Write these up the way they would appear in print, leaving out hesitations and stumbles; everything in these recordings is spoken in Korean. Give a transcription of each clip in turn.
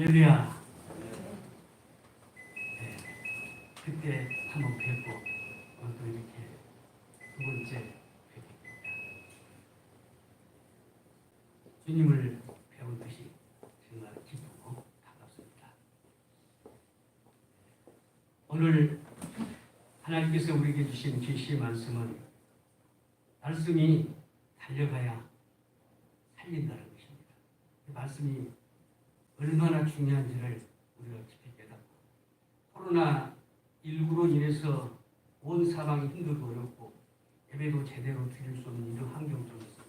할렐루야. 네, 그때 한번 뵙고 또 이렇게 두 번째 뵙겠습니다. 주님을 배운 것이 정말 기쁘고 반갑습니다. 오늘 하나님께서 우리에게 주신 계시의 말씀은 말씀이 달려가야 살린다는 것입니다. 그 말씀이 얼마나 중요한지를 우리가 깊이 깨닫고, 코로나19로 인해서 온 사방이 힘들고 어렵고 예배도 제대로 드릴 수 없는 이런 환경 속에서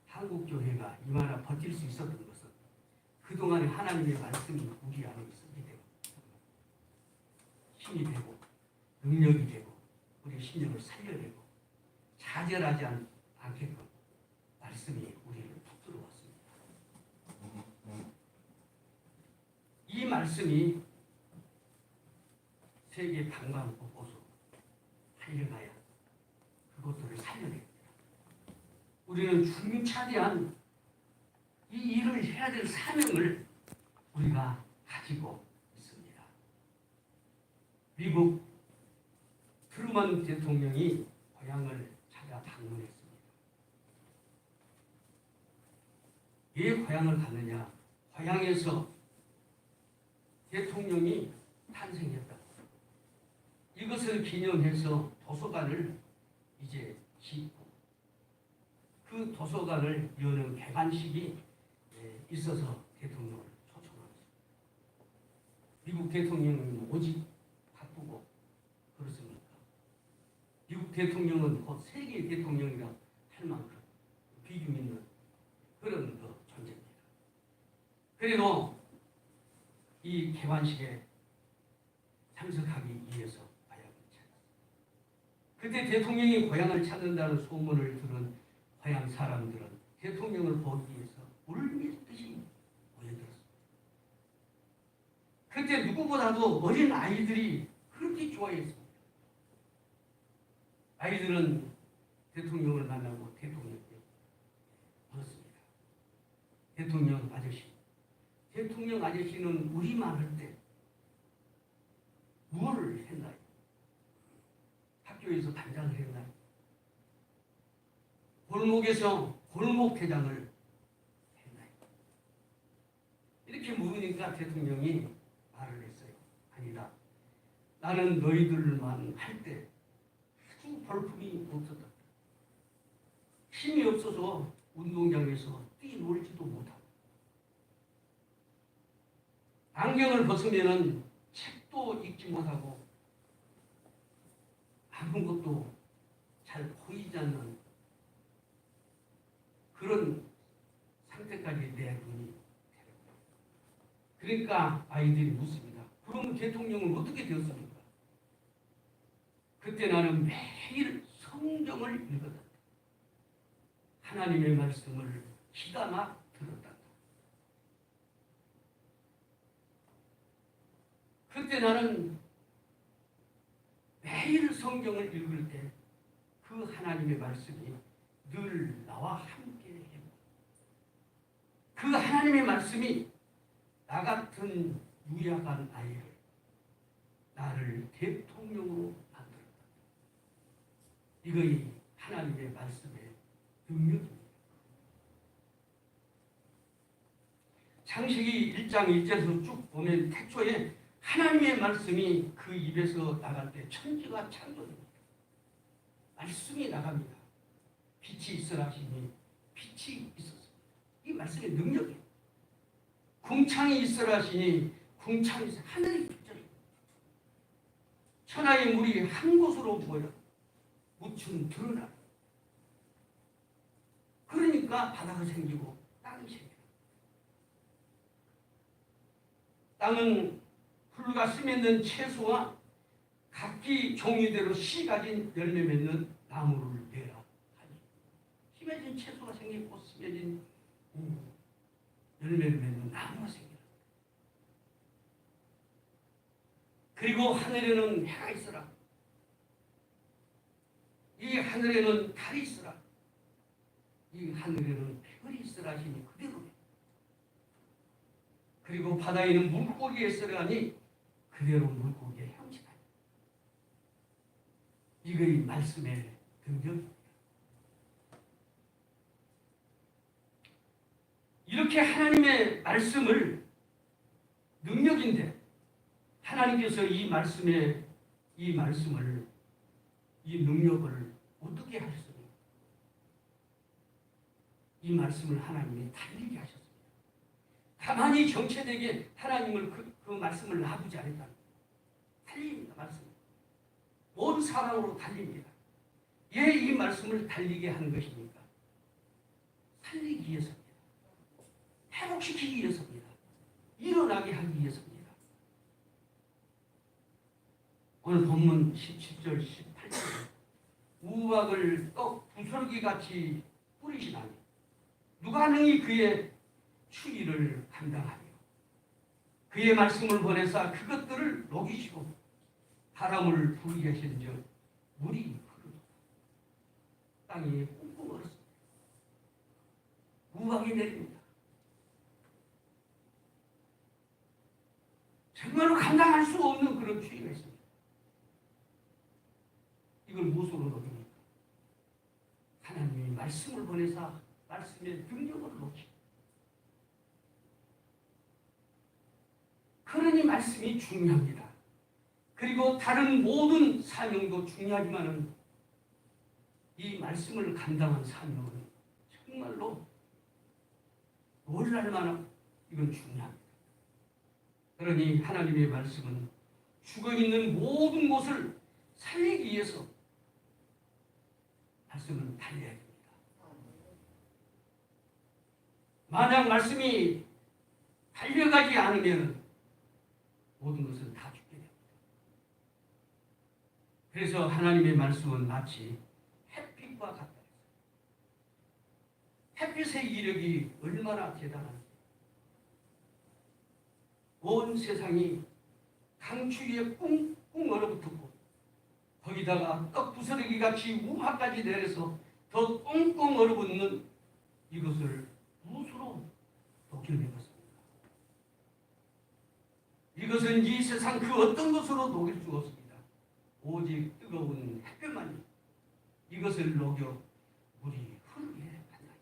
한국교회가 이마나 버틸 수 있었던 것은 그동안의 하나님의 말씀이 우리 안에 있었기 때문에 힘이 되고 능력이 되고 우리의 심령을 살려내고 좌절하지 않게끔 말씀이 우리를 붙들어 왔습니다. 이 말씀이 세계 방방곳곳으로 달려가야 그것들을 살려냅니다. 우리는 중차대한 이 일을 해야 될 사명을 우리가 가지고 있습니다. 미국 트루먼 대통령이 고향을 찾아 방문했습니다. 왜 고향을 갔느냐? 고향에서 대통령이 탄생했다. 이것을 기념해서 도서관을 이제 짓고 그 도서관을 여는 개관식이 있어서 대통령을 초청합니다. 미국 대통령은 오직 바쁘고 그렇습니까? 미국 대통령은 곧 세계 대통령이라 할 만큼 비중 있는 그런 존재입니다. 그래도 이 개관식에 참석하기 위해서 고향을 찾았습니다. 그때 대통령이 고향을 찾는다는 소문을 들은 고향 사람들은 대통령을 보기 위해서 울밀듯이 모여들었습니다. 그때 누구보다도 어린 아이들이 그렇게 좋아했습니다. 아이들은 대통령을 만나고 대통령께 물었습니다. 대통령 아저씨는 우리만 할 때 무엇을 했나요? 학교에서 반장을 했나요? 골목에서 골목회장을 했나요? 이렇게 물으니까 대통령이 말을 했어요. 아니다. 나는 너희들만 할 때 아주 볼품이 없었다. 힘이 없어서 운동장에서 뛰놀지도 못하고 안경을 벗으면은 책도 읽지 못하고 아무것도 잘 보이지 않는 그런 상태까지 내 눈이 되었다. 그러니까 아이들이 묻습니다. 그럼 대통령은 어떻게 되었습니까? 그때 나는 매일 성경을 읽었다. 하나님의 말씀을 기가 들었다. 그때 나는 매일 성경을 읽을 때 그 하나님의 말씀이 늘 나와 함께 했고 그 하나님의 말씀이 나 같은 유약한 아이를 나를 대통령으로 만들었다. 이것이 하나님의 말씀의 능력입니다. 창세기 1장 1절에서 쭉 보면 태초에 하나님의 말씀이 그 입에서 나갈 때 천지가 창조됩니다. 말씀이 나갑니다. 빛이 있으라 하시니 빛이 있었습니다. 이 말씀의 능력이에요. 궁창이 있으라 하시니 궁창이 있어. 하늘이 빛절입니다. 천하의 물이 한 곳으로 모여 무춘 드러나. 그러니까 바다가 생기고 땅이 생겨요. 땅은 풀과 씨 맺는 채소와 각기 종류대로 씨 가진 열매 맺는 나무를 내라 하니 씨 맺은 채소가 생기고 씨 맺은 열매를 맺는 나무가 생겨라. 그리고 하늘에는 해가 있으라. 이 하늘에는 달이 있으라. 이 하늘에는 별이 있으라 하시니 그대로 그리고 바다에는 물고기의 쓰라니 그대로 물고기의 형체다. 이거의 말씀의 능력입니다. 이렇게 하나님의 말씀을 능력인데 하나님께서 이 능력을 어떻게 하셨습니까? 이 말씀을 하나님이 달리게 하셨습니다. 가만히 정체되게 하나님을 그 말씀을 놔두지 않았다. 달립니다. 말씀. 온 사랑으로 달립니다. 왜 이 말씀을 달리게 하는 것입니까? 살리기 위해서입니다. 회복시키기 위해서입니다. 일어나게 하기 위해서입니다. 오늘 본문 17절 18절 우박을 떡 부스러기같이 뿌리시나니 누가 능히 그의 추위를 감당하며 그의 말씀을 보내사 그것들을 녹이시고 바람을 불게 하신즉 물이 흐르도다. 땅이 꽁꽁 얼었습니다. 우박이 내립니다. 정말로 감당할 수 없는 그런 추위가 있습니다. 이걸 무엇으로 녹입니까? 하나님이 말씀을 보내사 말씀의 능력을 녹이시고 그러니 말씀이 중요합니다. 그리고 다른 모든 사명도 중요하지만은 이 말씀을 감당한 사명은 정말로 놀랄 만한 이건 중요합니다. 그러니 하나님의 말씀은 죽어있는 모든 것을 살리기 위해서 말씀은 달려야 됩니다. 만약 말씀이 달려가지 않으면 모든 것은 다 죽게 됩니다. 그래서 하나님의 말씀은 마치 햇빛과 같다. 햇빛의 이력이 얼마나 대단한지. 온 세상이 강추위에 꽁꽁 얼어붙었고 거기다가 떡 부스러기 같이 우하까지 내려서 더 꽁꽁 얼어붙는 이것을 무엇으로 녹여낸 것입니까? 이것은 이 세상 그 어떤 것으로 녹일 수 없습니다. 오직 뜨거운 햇볕만이 이것을 녹여 물이 흐르게 한다.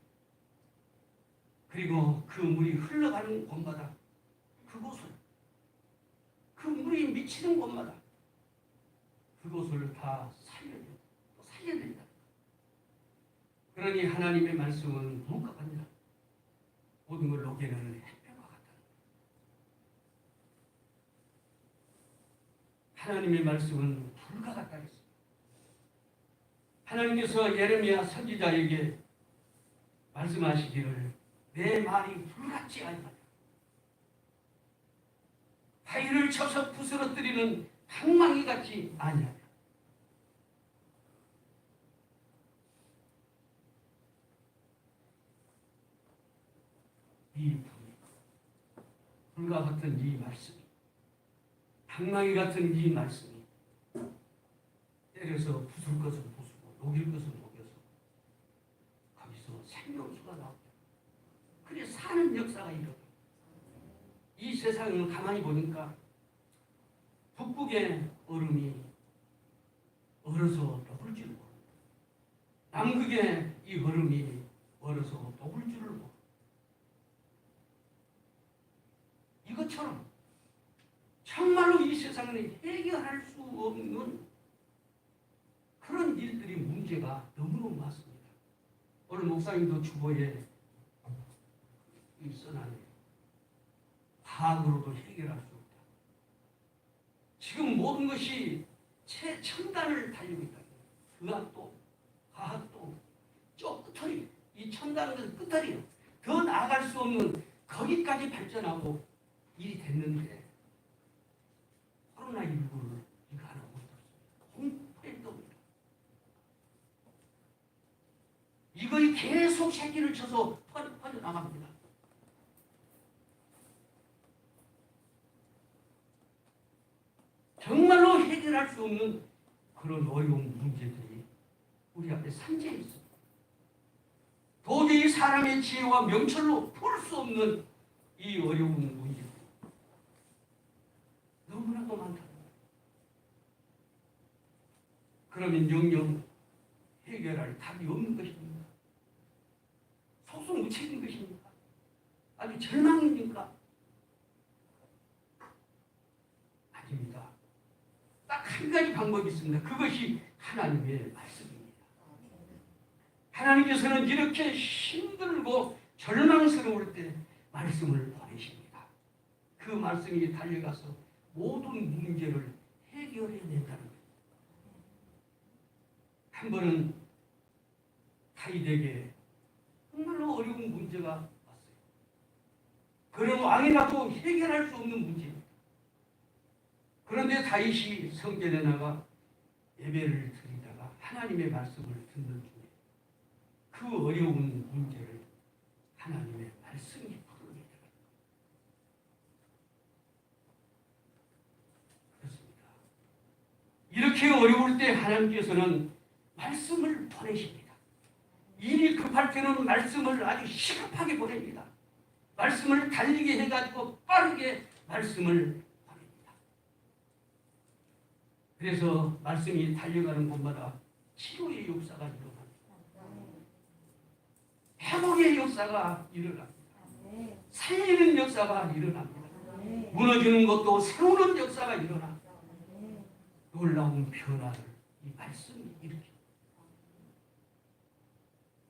그리고 그 물이 흘러가는 곳마다 그곳을 그 물이 미치는 곳마다 그곳을 다 살려낸다. 그러니 하나님의 말씀은 무엇과 같냐? 모든 걸 녹이는 햇볕과 같다. 하나님의 말씀은 불과 같다 했습니다. 하나님께서 예레미야 선지자에게 말씀하시기를 내 말이 불같지 아니하냐. 바위를 쳐서 부스러뜨리는 방망이 같지 아니하냐. 이 불과 같은 이 말씀이 방망이 같은 이 말씀이 때려서 부술 것은 부수고 녹일 것은 녹여서 거기서 생명수가 나옵니다. 그래 사는 역사가 일어나. 이 세상을 가만히 보니까 북극의 얼음이 얼어서 녹을 줄을 모릅니다. 남극의 이 얼음이 얼어서 녹을 줄을 모릅니다. 이것처럼 정말로 이 세상은 해결할 수 없는 그런 일들이 문제가 너무너무 많습니다. 오늘 목사님도 주보에 써놨네요. 과학으로도 해결할 수 없다. 지금 모든 것이 최첨단을 달리고 있다. 의학도, 과학도, 저 끝터리, 이 첨단은 끝터리요. 더 나아갈 수 없는 거기까지 발전하고 일이 됐는데 코로나19를 이거 하나 못 없습니다. 공포의 떡입니다. 이거이 계속 새끼를 쳐서 퍼져나갑니다. 정말로 해결할 수 없는 그런 어려운 문제들이 우리 앞에 산재해 있습니다. 도저히 사람의 지혜와 명철로 풀 수 없는 이 어려운 문제들. 그러면 영영 해결할 답이 없는 것입니까? 속수무책인 것입니까? 아주 절망입니까? 아닙니다. 딱 한 가지 방법이 있습니다. 그것이 하나님의 말씀입니다. 하나님께서는 이렇게 힘들고 절망스러울 때 말씀을 보내십니다. 그 말씀이 달려가서 모든 문제를 해결해낸다는 거예요. 한 번은 다윗에게 정말로 어려운 문제가 왔어요. 그런 왕이라도 해결할 수 없는 문제입니다. 그런데 다윗이 성전에 나가 예배를 드리다가 하나님의 말씀을 듣는 중에 그 어려운 문제를 하나님의 말씀이 풀어내더라. 그렇습니다. 이렇게 어려울 때 하나님께서는 말씀을 보내십니다. 일이 급할 때는 말씀을 아주 시급하게 보냅니다. 말씀을 달리게 해가지고 빠르게 말씀을 보냅니다. 그래서 말씀이 달려가는 곳마다 치료의 역사가 일어납니다. 회복의 역사가 일어납니다. 살리는 역사가 일어납니다. 무너지는 것도 세우는 역사가 일어납니다. 놀라운 변화를 이 말씀이 일으킵니다.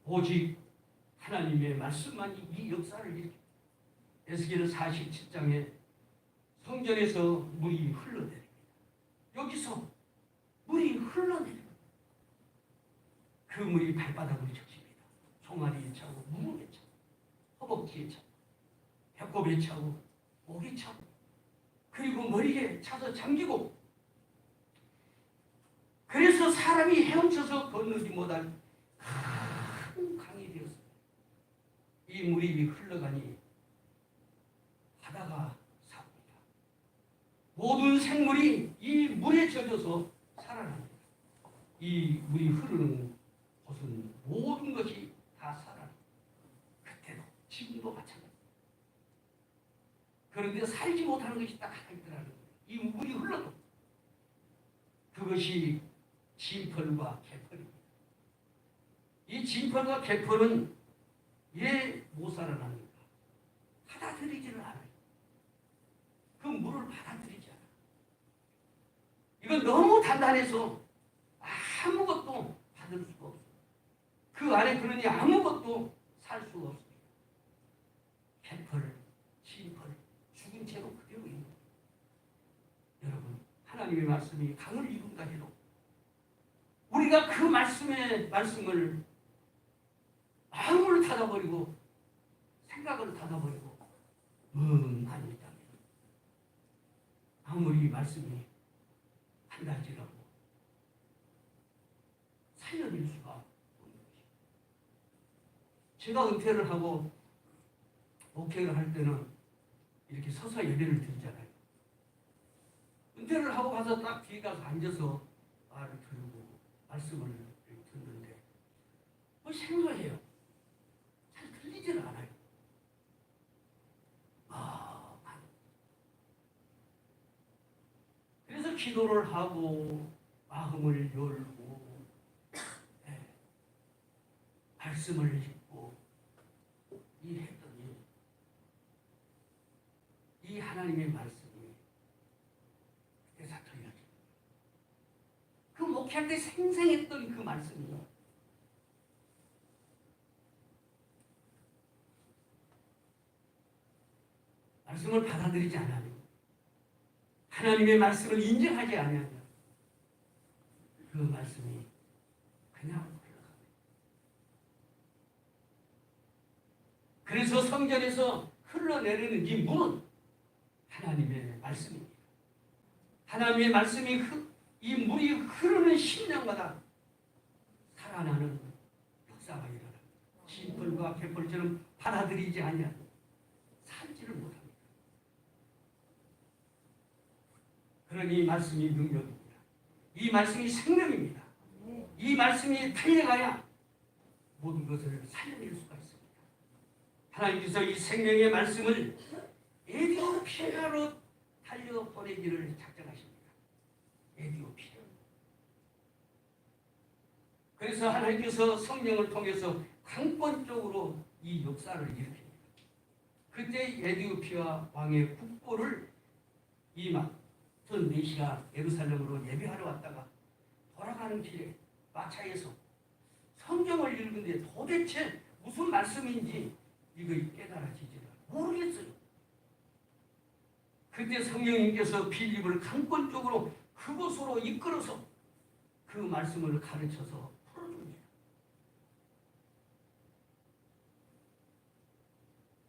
오직 하나님의 말씀만이 이 역사를 일으킵니다. 에스겔 47장에 성전에서 물이 흘러내립니다. 여기서 물이 흘러내립니다. 그 물이 발바닥을 적십니다. 종아리에 차고 무릎에 차고 허벅지에 차고 배꼽에 차고 목에 차고 그리고 머리에 차서 잠기고 그래서 사람이 헤엄쳐서 건너지 못할 큰 강이 되었습니다. 이 물이 흘러가니 바다가 삽니다. 모든 생물이 이 물에 젖어서 살아납니다. 이 물이 흐르는 곳은 모든 것이 다 살아납니다. 그때도 지금도 마찬가지입니다. 그런데 살지 못하는 것이 딱 하나 있더라는 거예요. 이 물이 흘러도 그것이 진펄과 개펄입니다. 이 진펄과 개펄은 왜 못 살아납니까? 받아들이지를 않아요. 그 물을 받아들이지 않아요. 이건 너무 단단해서 아무것도 받을 수가 없어요. 그 안에 그러니 아무것도 살 수가 없습니다. 개펄, 진펄, 죽은 채로 그대로 있는 거예요. 여러분, 하나님의 말씀이 강을 이룬다 해도 우리가 그 말씀을 마음을 닫아버리고 생각을 닫아버리고 멍하니 있다면 아무리 말씀이 한 가지라고 살려낼 수가 없는 것입니다. 제가 은퇴를 하고 목회를 할 때는 이렇게 서서 예배를 드리잖아요. 은퇴를 하고 가서 딱 뒤에 가서 앉아서 말을 들고 말씀을 듣는데 생소해요. 잘 들리지를 않아요. 그래서 기도를 하고 마음을 열고 말씀을 읽고 했더니 이 하나님의 말씀이 그때서 들려집니다. 그 목회할 때 생생했던 그 말씀이 말씀을 받아들이지 않으면 하나님의 말씀을 인정하지 않으면 그 말씀이 그냥 흘러갑니다. 그래서 성전에서 흘러내리는 이 물은 하나님의 말씀입니다. 하나님의 말씀이 이 물이 흐르는 심령마다 살아나는 역사가 일어납니다. 진펄과 개펄처럼 받아들이지 아니하고 살지를 못합니다. 그러니 이 말씀이 능력입니다. 이 말씀이 생명입니다. 이 말씀이 달려가야 모든 것을 살려낼 수가 있습니다. 하나님께서 이 생명의 말씀을 에디오피아로 달려보내기를 작정하십니다. 에디오피아. 그래서 하나님께서 성령을 통해서 강권적으로 이 역사를 일으킵니다. 그때 에디오피아 왕의 국보를 전 메시아 예루살렘으로 예배하러 왔다가 돌아가는 길에 마차에서 성경을 읽는데 도대체 무슨 말씀인지 이거 깨달아지지 모르겠어요. 그때 성령님께서 빌립을 강권적으로 그곳으로 이끌어서 그 말씀을 가르쳐서 풀어줍니다.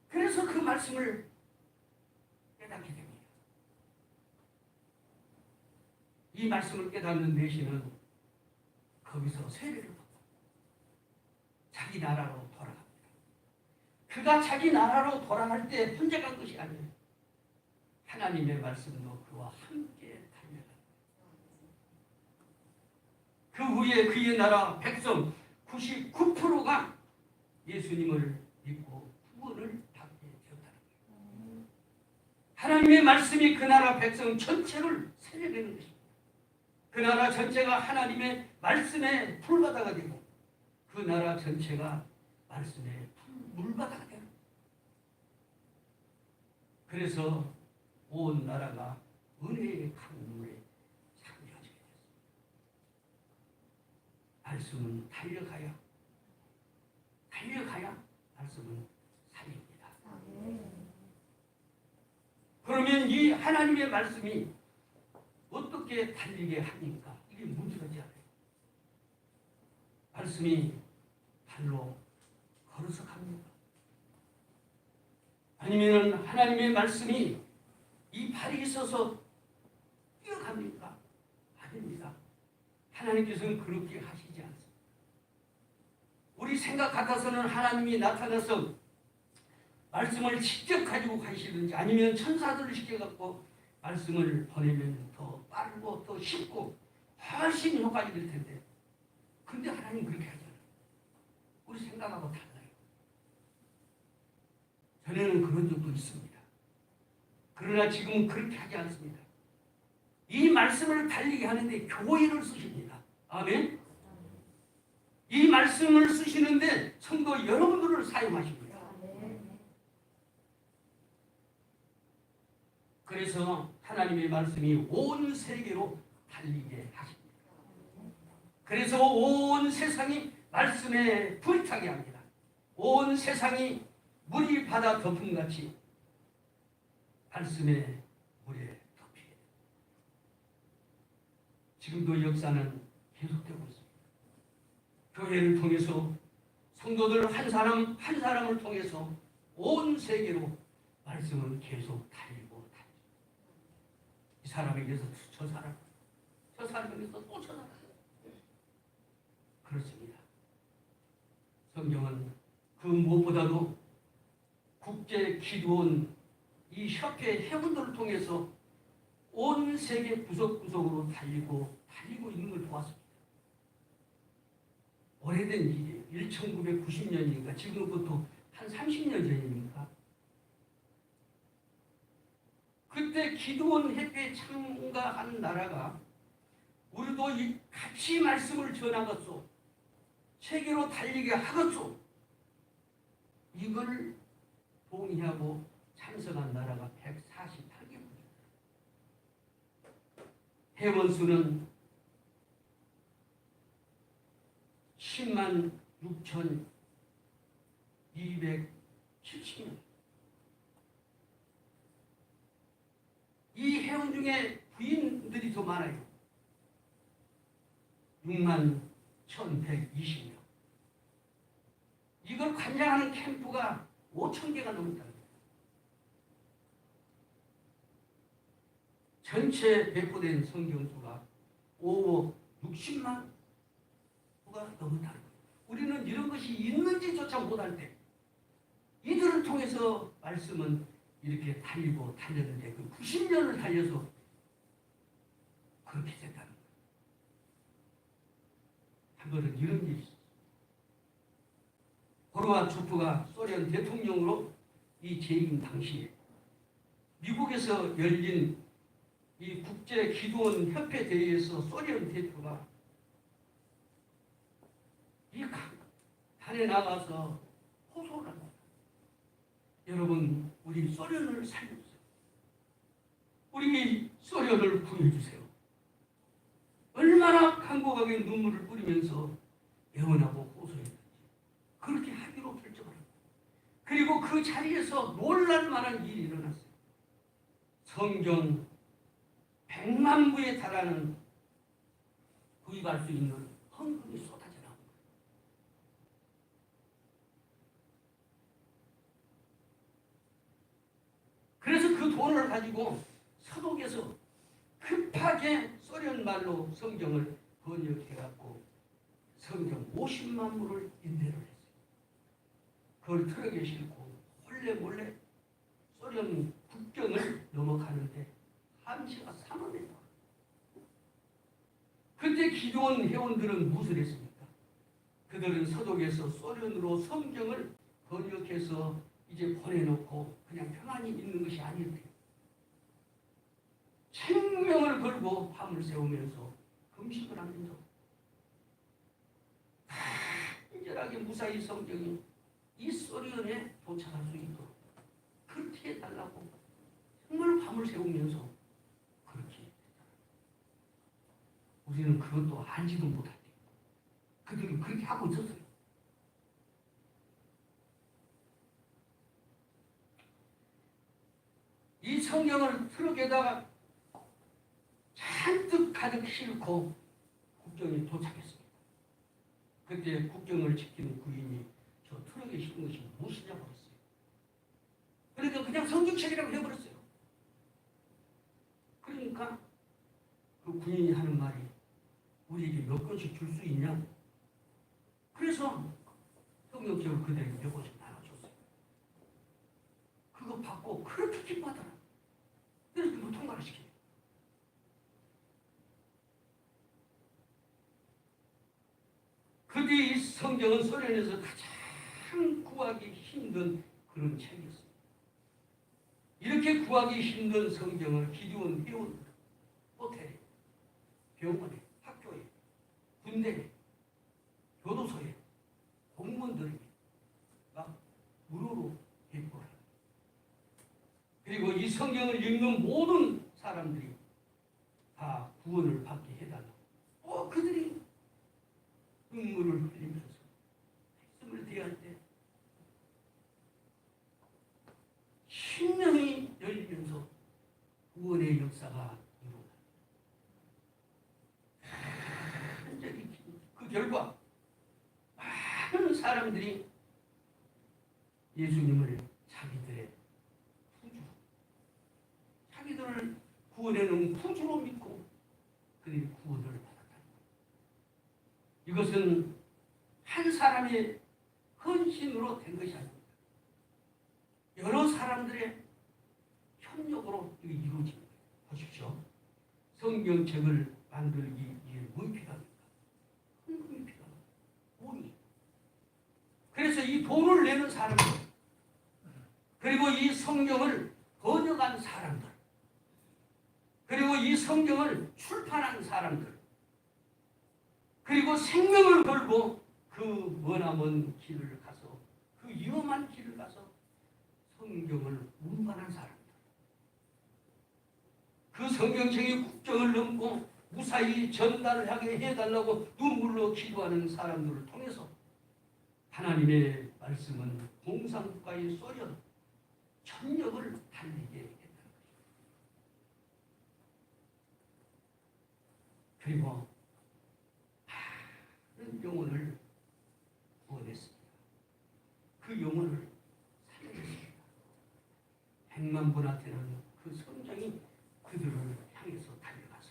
그래서 그 말씀을 깨닫게 됩니다. 이 말씀을 깨닫는 메시는 거기서 세례를 받고 자기 나라로 돌아갑니다. 그가 자기 나라로 돌아갈 때 혼자 간 것이 아니에요. 하나님의 말씀도 그와 함께 달려갑니다. 그 후에 그의 나라 백성 99%가 예수님을 믿고 구원을 받게 되었다는 거예요. 하나님의 말씀이 그 나라 백성 전체를 살려내는 것입니다. 그 나라 전체가 하나님의 말씀의 풀바다가 되고 그 나라 전체가 말씀의 물바다가 되는 거예요. 그래서 온 나라가 은혜의 강물에 잠겨지게 됐습니다. 말씀은 달려가야 말씀은 살립니다. 그러면 이 하나님의 말씀이 어떻게 달리게 합니까? 이게 문제지 않아요. 말씀이 발로 걸어서 갑니까? 아니면 하나님의 말씀이 이 발이 있어서 뛰어갑니까? 아닙니다. 하나님께서는 그렇게 하시지 않습니다. 우리 생각 같아서는 하나님이 나타나서 말씀을 직접 가지고 가시든지 아니면 천사들을 시켜갖고 말씀을 보내면 더 빠르고 더 쉽고 훨씬 효과적일 텐데 근데 하나님 그렇게 하잖아요. 우리 생각하고 달라요. 전에는 그런 적도 있습니다. 그러나 지금은 그렇게 하지 않습니다. 이 말씀을 달리게 하는데 교회를 쓰십니다. 아멘. 이 말씀을 쓰시는데 성도 여러분들을 사용하십니다. 그래서 하나님의 말씀이 온 세계로 달리게 하십니다. 그래서 온 세상이 말씀에 불타게 합니다. 온 세상이 물이 바다 덮음같이 말씀에 물에 덮이게 됩니다. 지금도 역사는 계속되고 있습니다. 교회를 통해서 성도들 한 사람 한 사람을 통해서 온 세계로 말씀은 계속 달리고 이 사람에게서 저 사람에게서 또 저 사람. 그렇습니다. 성경은 그 무엇보다도 국제 기도원 이 협회 회원들을 통해서 온 세계 구석구석으로 달리고 있는 걸 보았습니다. 오래된 일이에요. 1990년이니까 지금부터 한 30년 전이니까. 그때 기도원 협회에 참가한 나라가 우리도 같이 말씀을 전하겠소. 세계로 달리게 하겠소. 이걸 동의하고 참석한 나라가 148개국입니다. 회원 수는 10만 6,270명. 이 회원 중에 부인들이 더 많아요. 6만 1,120명. 이걸 관장하는 캠프가 5,000개가 넘는다. 전체 배포된 성경수가 5억 60만 부가 넘는다는 거예요. 우리는 이런 것이 있는지조차 못할 때 이들을 통해서 말씀은 이렇게 달렸는데 그 90년을 달려서 그렇게 됐다는 거예요. 한 번은 이런 일이 있었어요. 고르바초프가 소련 대통령으로 이 재임 당시에 미국에서 열린 이 국제 기도원 협회 대회에서 소련 대표가 이 단에 나가서 호소를 합니다. 여러분, 우리 소련을 살려주세요. 우리 소련을 구해주세요. 얼마나 간곡하게 눈물을 뿌리면서 애원하고 호소했는지 그렇게 하기로 결정을 합니다. 그리고 그 자리에서 놀랄 만한 일이 일어났어요. 성경 100만 부에 달하는 구입할 수 있는 헌금이 쏟아져 나온 거예요. 그래서 그 돈을 가지고 서독에서 급하게 소련 말로 성경을 번역해갖고 성경 50만 부를 인쇄를 했어요. 그걸 트럭에 싣고 몰래 몰래 소련 국경을 넘어가는데 함시가 3원에 나와요. 그때 기도원 회원들은 무엇을 했습니까? 그들은 서독에서 소련으로 성경을 번역해서 이제 보내놓고 그냥 평안히 있는 것이 아니었대요. 생명을 걸고 밤을 새우면서 금식을 하면서 간절하게 무사히 성경이 이 소련에 도착할 수 있도록 그렇게 해달라고 정말 밤을 새우면서 그렇게 했잖아요. 우리는 그것도 알지도 못할 때 그들은 그렇게 하고 있었어요. 이 성경을 트럭에다가 잔뜩 가득 싣고 국경에 도착했습니다. 그때 국경을 지키는 구인이 저 트럭에 싣는 것이 무엇이냐고 했어요. 그러니까 그냥 성경책이라고 해버렸어요. 그러니까 그 군인이 하는 말이 우리에게 몇 권씩 줄 수 있냐고. 그래서 성경책을 그대로 몇 권씩 나눠줬어요. 그거 받고 그렇게 기뻐하더라. 그래서 그거 통과를 시켜요. 그때 이 성경은 소련에서 가장 구하기 힘든 그런 책이었어요. 이렇게 구하기 힘든 성경을 기도원 회원들, 호텔에, 병원에, 학교에, 군대에, 교도소에, 공무원들에게 막 무료로 배포를 합니다. 그리고 이 성경을 읽는 모든 사람들이 다 구원을 받게 해달라고. 그들이 눈물을 흘리면서 말씀을 대할 때 심령이 열리면서 구원의 역사가 일어납니다. 그 결과 많은 사람들이 예수님을 자기들의 구주, 자기들을 구원해놓은 구주로 믿고 그들이 구원을 받았다. 이것은 한 사람의 헌신으로 된 것이 아닙니다. 여러 사람들의 협력으로 이루어진 거예요. 보십시오. 성경책을 만들기 위해 무엇이 필요합니까? 헌금이 필요합니다. 돈이. 그래서 이 돈을 내는 사람들, 그리고 이 성경을 번역한 사람들, 그리고 이 성경을 출판한 사람들, 그리고 생명을 걸고 그 머나먼 길을 가서 그 위험한 길을 가서 성경을 운반한 사람들, 그 성경책의 국경을 넘고 무사히 전달하게 해달라고 눈물로 기도하는 사람들을 통해서 하나님의 말씀은 공산국가의 소련 천력을 달리게 했다는 것입니다. 그리고 많은 영혼을 구원했습니다. 그 영혼을 살려냈습니다. 100만 분나 되는 그 성경이 그들을 향해서 달려가서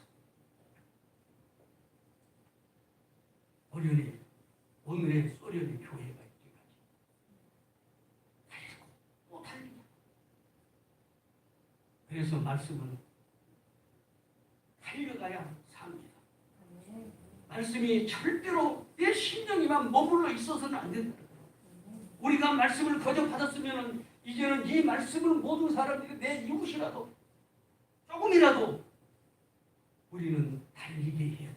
오늘의 소련의 교회가 있기까지 달리고 또 달리냐. 그래서 말씀은 달려가야 삽니다. 말씀이 절대로 내 심령에만 머물러 있어서는 안 된다. 우리가 말씀을 거저 받았으면 이제는 이 말씀을 모든 사람들이 내 이웃이라도 조금이라도 우리는 달리게 해야 됩니다.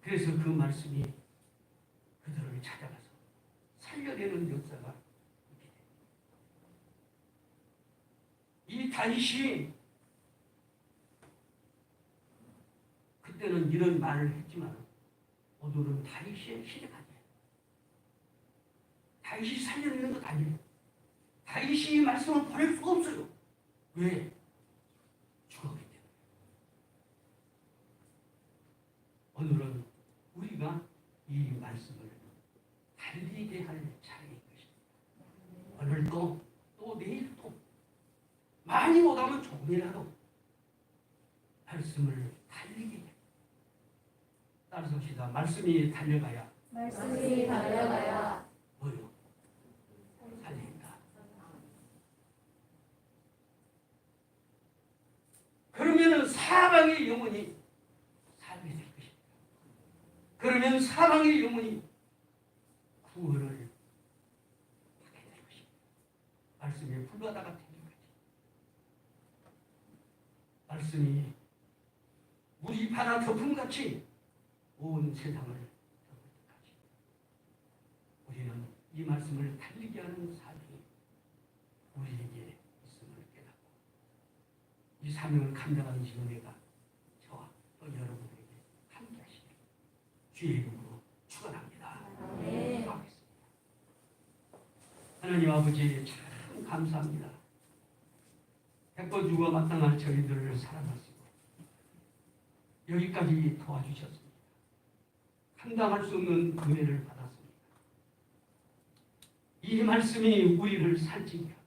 그래서 그 말씀이 찾아가서 살려내는 역사가 있게 됩니다. 이 다윗이 그때는 이런 말을 했지만 오늘은 다윗의 시대가 아니에요. 다윗이 살려내는 것 아니에요. 다윗이 이 말씀을 보낼 수가 없어요. 왜? 죽었기 때문에. 오늘은 우리가 이 말씀을 달리게 할 차례인 것입니다. 오늘도 또 내일도 많이 못하면 조금이라도 말씀을 달리게 해. 따라서 합시다. 말씀이 달려가야 뭐요? 살린다. 그러면은 사방의 영혼이 살게 될 것입니다. 그러면 사방의 영혼이 구원을 받게 될 것입니다. 말씀에 불바다가 되는 거지. 말씀이 물이 바다 덮음같이 온 세상을 덮을 때까지 우리는 이 말씀을 달리게 하는 삶이 우리에게 있음을 깨닫고 이 사명을 감당하는 지금내가 저와 또 여러분에게 함께 하시길 주의 이름으로 축원합니다. 기도하겠습니다. 하나님 아버지 참 감사합니다. 백번주가 마땅한 저희들을 사랑하시고 여기까지 도와주셨습니다. 감당할 수 없는 은혜를 받았습니다. 이 말씀이 우리를 살찌게 하고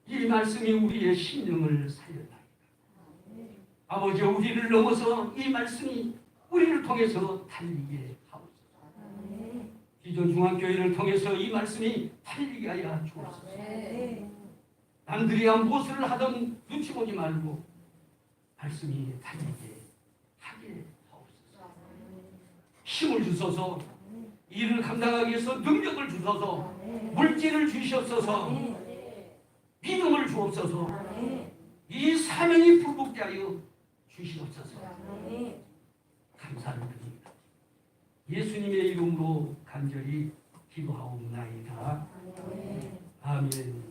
이 말씀이 우리의 심령을 살려나이다. 아버지 우리를 넘어서 이 말씀이 우리를 통해서 달리게 하옵소서. 기존 중앙교회를 통해서 이 말씀이 달리게 하여 주옵소서. 남들이 무엇을 하든 눈치 보지 말고 말씀이 달리게 하게 하옵소서. 힘을 주소서. 일을 감당하기 위해서 능력을 주소서. 물질을 주시옵소서. 믿음을 주옵소서. 이 사명이 불붙게 하여 주시옵소서. 감사를 드립니다. 예수님의 이름으로 간절히 기도하옵나이다. 아멘.